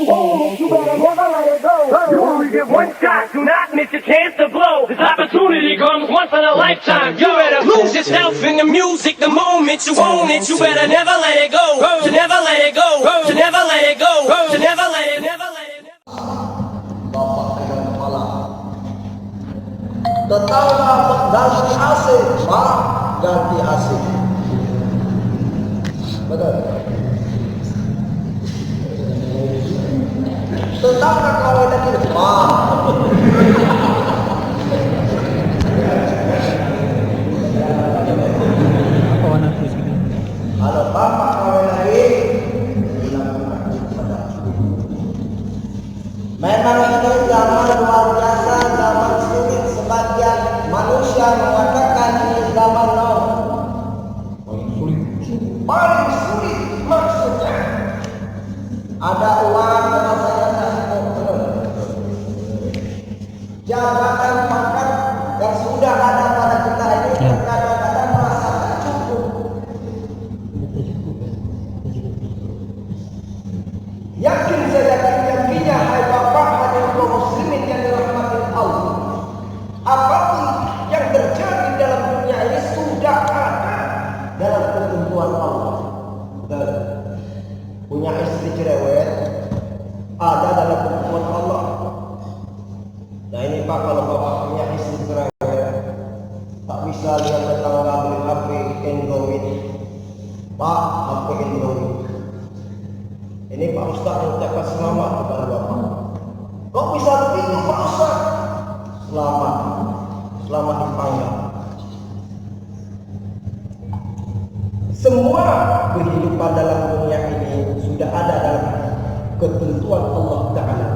own it, you better never let it go. You only get one shot, do not miss your chance to blow. This opportunity comes once in a lifetime. You better lose yourself in the music the moment you own it. You better never let it go. To never let it go. To never let it go. To never let it, never let it. Bapak pegang kepala. Tetangga ganti AC, Pak ganti AC. Betul. Tetangga kawin lagi, Pak. Kalau bapak kawin lagi, memang itu zaman luar biasa, zaman sulit. Sebagian manusia mengatakan ini zaman now. Paling sulit maksudnya. Ada uang rasanya tak cukup. Jabatan pangkat yang sudah ada pada kita ini kadang-kadang merasa tak cukup. Yakin saya yakinnya hai bapak hadirin kaum muslimin yang dirahmati Allah. Apapun yang terjadi dalam dunia ini sudah ada dalam ketentuan Allah. Dan punya istri cerewet ada dalam ketentuan Allah. Nah ini Pak, kalau bapak punya istri cerewet tak bisa lihat tetangga beli HP Android. Pak, HP Android. Ini Pak Ustaz mengucapkan selamat kepada bapak. Kok bisa begitu Pak Ustaz? Selamat, selamat dipanggang. Semua kehidupan dalam dunia ini sudah ada dalam ketentuan Allah Ta'ala.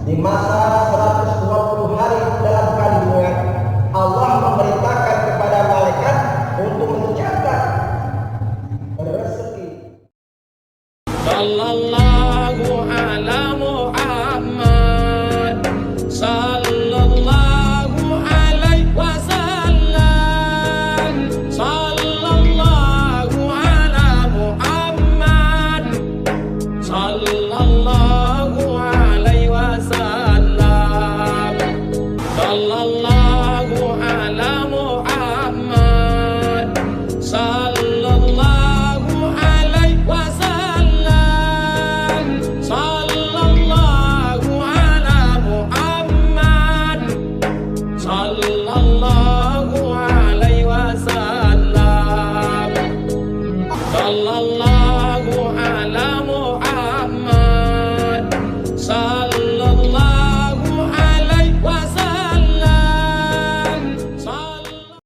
Di masa 120 hari dalam kandungan, Allah memerintahkan kepada malaikat untuk mencatat rezeki. Sallallahu ala Muhammad, sallallahu alaihi wasallam, sallallahu ala Muhammad, sallallahu alaihi wasallam, sallallahu ala Muhammad, sallallahu alaihi wasallam, sallallahu ala Muhammad, sallallahu alaihi wasallam, sallallahu